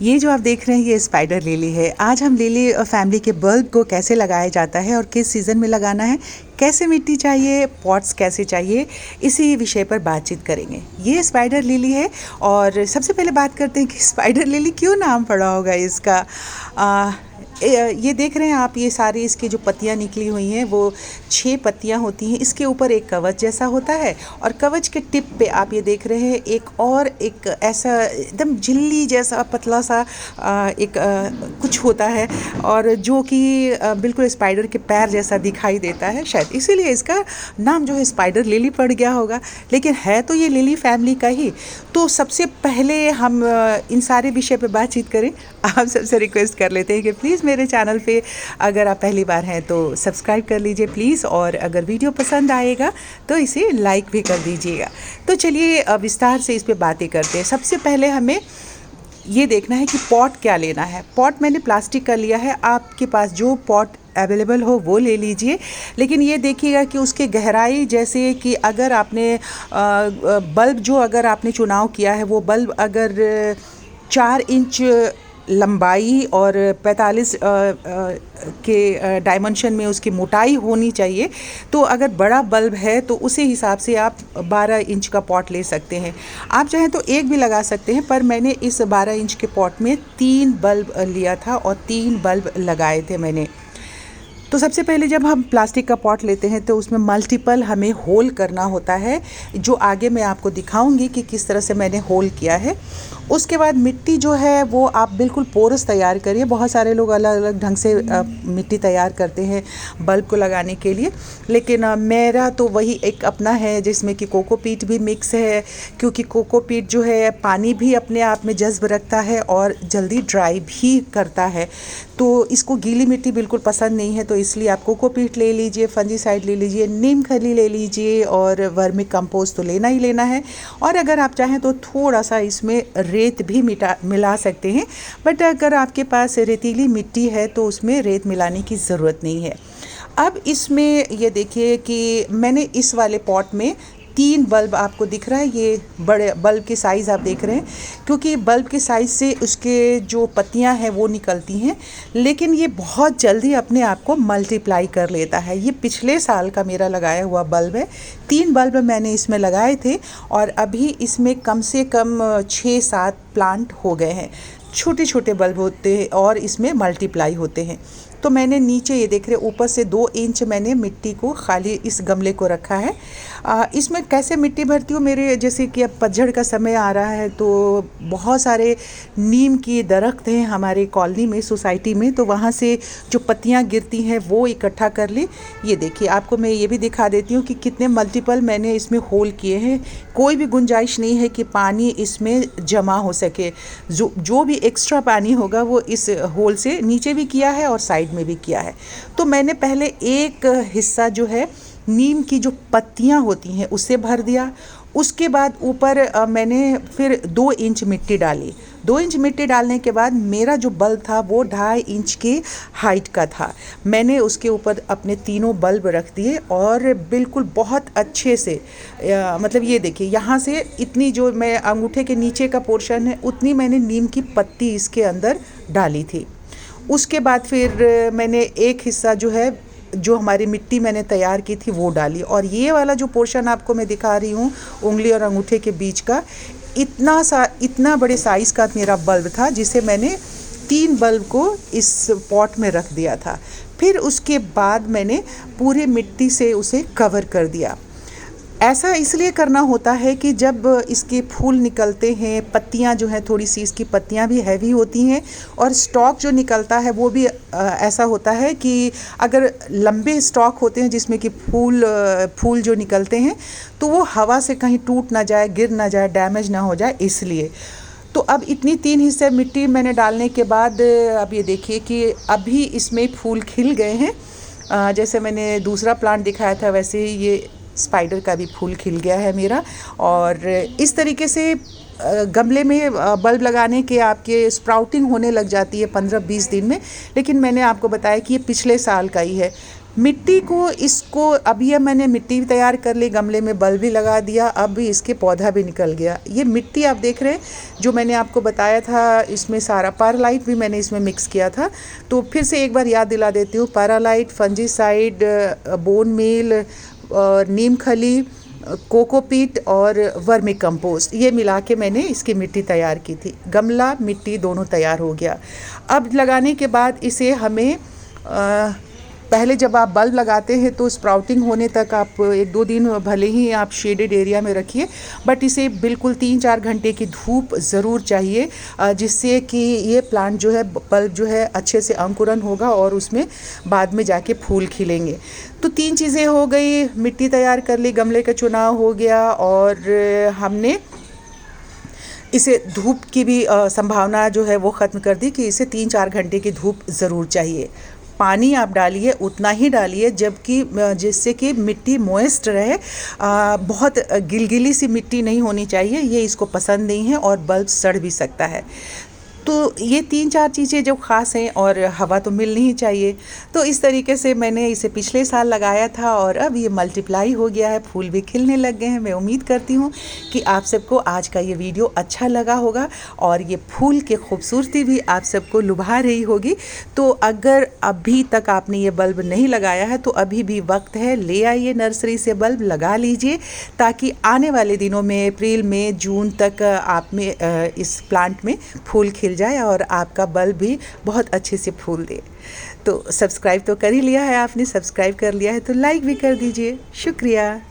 ये जो आप देख रहे हैं ये स्पाइडर लिली है। आज हम लिली फैमिली के बल्ब को कैसे लगाया जाता है और किस सीज़न में लगाना है, कैसे मिट्टी चाहिए, पॉट्स कैसे चाहिए, इसी विषय पर बातचीत करेंगे। ये स्पाइडर लिली है और सबसे पहले बात करते हैं कि स्पाइडर लिली क्यों नाम पड़ा होगा इसका। ये देख रहे हैं आप, ये सारी इसकी जो पत्तियां निकली हुई हैं वो 6 पत्तियां होती हैं। इसके ऊपर एक कवच जैसा होता है और कवच के टिप पे आप ये देख रहे हैं एक ऐसा एकदम झिल्ली जैसा पतला सा कुछ होता है और जो कि बिल्कुल स्पाइडर के पैर जैसा दिखाई देता है। शायद इसीलिए इसका नाम जो है स्पाइडर लिली पड़ गया होगा, लेकिन है तो ये लिली फैमिली का ही। तो सबसे पहले हम इन सारे विषय पे बातचीत करें। आप सबसे रिक्वेस्ट कर लेते हैं कि प्लीज़ मेरे चैनल पे अगर आप पहली बार हैं तो सब्सक्राइब कर लीजिए प्लीज़, और अगर वीडियो पसंद आएगा तो इसे लाइक भी कर दीजिएगा। तो चलिए विस्तार से इस पे बातें करते हैं। सबसे पहले हमें ये देखना है कि पॉट क्या लेना है। पॉट मैंने प्लास्टिक का लिया है, आपके पास जो पॉट अवेलेबल हो वो ले लीजिए, लेकिन ये देखिएगा कि उसकी गहराई, जैसे कि अगर आपने बल्ब जो अगर आपने चुनाव किया है वो बल्ब अगर 4 इंच लंबाई और 45 के डायमेंशन में उसकी मोटाई होनी चाहिए, तो अगर बड़ा बल्ब है तो उसी हिसाब से आप 12 इंच का पॉट ले सकते हैं। आप चाहें तो एक भी लगा सकते हैं, पर मैंने इस 12 इंच के पॉट में 3 बल्ब लिया था और 3 बल्ब लगाए थे मैंने। तो सबसे पहले जब हम प्लास्टिक का पॉट लेते हैं तो उसमें मल्टीपल हमें होल करना होता है, जो आगे मैं आपको दिखाऊंगी कि किस तरह से मैंने होल किया है। उसके बाद मिट्टी जो है वो आप बिल्कुल पोरस तैयार करिए। बहुत सारे लोग अलग अलग ढंग से मिट्टी तैयार करते हैं बल्ब को लगाने के लिए, लेकिन मेरा तो वही एक अपना है जिसमें कि कोकोपीट भी मिक्स है, क्योंकि कोकोपीट जो है पानी भी अपने आप में जज्ब रखता है और जल्दी ड्राई भी करता है। तो इसको गीली मिट्टी बिल्कुल पसंद नहीं है, तो इसलिए आप कोकोपीट ले लीजिए, फंजीसाइड ले लीजिए, नीम खली ले लीजिए और वर्मी कंपोस्ट तो लेना ही लेना है। और अगर आप चाहें तो थोड़ा सा इसमें रेत भी मिला सकते हैं, बट अगर आपके पास रेतीली मिट्टी है तो उसमें रेत मिलाने की ज़रूरत नहीं है। अब इसमें ये देखिए कि मैंने इस वाले पॉट में 3 बल्ब आपको दिख रहा है, ये बड़े बल्ब की साइज़ आप देख रहे हैं, क्योंकि बल्ब की साइज़ से उसके जो पत्तियां हैं वो निकलती हैं, लेकिन ये बहुत जल्दी अपने आप को मल्टीप्लाई कर लेता है। ये पिछले साल का मेरा लगाया हुआ बल्ब है। 3 बल्ब मैंने इसमें लगाए थे और अभी इसमें कम से कम 6-7 प्लांट हो गए हैं। छोटे छोटे बल्ब होते हैं और इसमें मल्टीप्लाई होते हैं। तो मैंने नीचे ये देख रहे ऊपर से 2 इंच मैंने मिट्टी को खाली इस गमले को रखा है। इसमें कैसे मिट्टी भरती हूँ, मेरे जैसे कि अब पतझड़ का समय आ रहा है तो बहुत सारे नीम की दरख्त हैं हमारे कॉलोनी में, सोसाइटी में, तो वहाँ से जो पत्तियाँ गिरती हैं वो इकट्ठा कर ली। ये देखिए आपको मैं ये भी दिखा देती हूँ कि कितने मल्टीपल मैंने इसमें होल किए हैं। कोई भी गुंजाइश नहीं है कि पानी इसमें जमा हो सके। जो भी एक्स्ट्रा पानी होगा वो इस होल से नीचे भी किया है और साइड में भी किया है। तो मैंने पहले एक हिस्सा जो है नीम की जो पत्तियां होती हैं उससे भर दिया। उसके बाद ऊपर मैंने फिर 2 इंच मिट्टी डाली। 2 इंच मिट्टी डालने के बाद मेरा जो बल्ब था वो 2.5 इंच की हाइट का था। मैंने उसके ऊपर अपने तीनों बल्ब रख दिए और बिल्कुल बहुत अच्छे से मतलब ये देखिए यहाँ से इतनी जो मैं अंगूठे के नीचे का पोर्शन है उतनी मैंने नीम की पत्ती इसके अंदर डाली थी। उसके बाद फिर मैंने एक हिस्सा जो है जो हमारी मिट्टी मैंने तैयार की थी वो डाली, और ये वाला जो पोर्शन आपको मैं दिखा रही हूँ उंगली और अंगूठे के बीच का, इतना बड़े साइज़ का मेरा बल्ब था जिसे मैंने 3 बल्ब को इस पॉट में रख दिया था। फिर उसके बाद मैंने पूरे मिट्टी से उसे कवर कर दिया। ऐसा इसलिए करना होता है कि जब इसके फूल निकलते हैं, पत्तियां जो हैं थोड़ी सी इसकी पत्तियां भी हैवी होती हैं और स्टॉक जो निकलता है वो भी ऐसा होता है कि अगर लंबे स्टॉक होते हैं जिसमें कि फूल जो निकलते हैं तो वो हवा से कहीं टूट ना जाए, गिर ना जाए, डैमेज ना हो जाए, इसलिए। तो अब इतनी 3 हिस्से मिट्टी मैंने डालने के बाद अब ये देखिए कि अभी इसमें फूल खिल गए हैं। जैसे मैंने दूसरा प्लांट दिखाया था वैसे ही ये स्पाइडर का भी फूल खिल गया है मेरा। और इस तरीके से गमले में बल्ब लगाने के आपके स्प्राउटिंग होने लग जाती है 15-20 दिन में, लेकिन मैंने आपको बताया कि ये पिछले साल का ही है। मिट्टी को इसको अब ये मैंने मिट्टी भी तैयार कर ली, गमले में बल्ब भी लगा दिया, अब इसके पौधा भी निकल गया। ये मिट्टी आप देख रहे हैं जो मैंने आपको बताया था, इसमें सारा पारालाइट भी मैंने इसमें मिक्स किया था। तो फिर से एक बार याद दिला देती हूँ, पारालाइट, फंजीसाइड, बोन मील, नीम खली, कोकोपीट और वर्मी कंपोस्ट, ये मिला के मैंने इसकी मिट्टी तैयार की थी। गमला मिट्टी दोनों तैयार हो गया। अब लगाने के बाद इसे हमें पहले जब आप बल्ब लगाते हैं तो स्प्राउटिंग होने तक आप 1-2 दिन भले ही आप शेडेड एरिया में रखिए, बट इसे बिल्कुल 3-4 घंटे की धूप ज़रूर चाहिए, जिससे कि ये प्लांट जो है, बल्ब जो है, अच्छे से अंकुरन होगा और उसमें बाद में जाके फूल खिलेंगे। तो 3 चीज़ें हो गई, मिट्टी तैयार कर ली, गमले का चुनाव हो गया, और हमने इसे धूप की भी संभावना जो है वो ख़त्म कर दी कि इसे 3-4 घंटे की धूप ज़रूर चाहिए। पानी आप डालिए उतना ही डालिए जबकि जिससे कि मिट्टी मॉइस्ट रहे, बहुत गिलगिली सी मिट्टी नहीं होनी चाहिए, ये इसको पसंद नहीं है और बल्ब सड़ भी सकता है। तो ये 3-4 चीज़ें जो ख़ास हैं, और हवा तो मिलनी ही चाहिए। तो इस तरीके से मैंने इसे पिछले साल लगाया था और अब ये मल्टीप्लाई हो गया है, फूल भी खिलने लग गए हैं। मैं उम्मीद करती हूँ कि आप सबको आज का ये वीडियो अच्छा लगा होगा और ये फूल की खूबसूरती भी आप सबको लुभा रही होगी। तो अगर अभी तक आपने ये बल्ब नहीं लगाया है तो अभी भी वक्त है, ले आइए नर्सरी से बल्ब लगा लीजिए, ताकि आने वाले दिनों में अप्रैल में जून तक आप में इस प्लांट में फूल खिल जाए और आपका बल्ब भी बहुत अच्छे से फूल दे। तो सब्सक्राइब तो कर ही लिया है आपने, सब्सक्राइब कर लिया है तो लाइक भी कर दीजिए। शुक्रिया।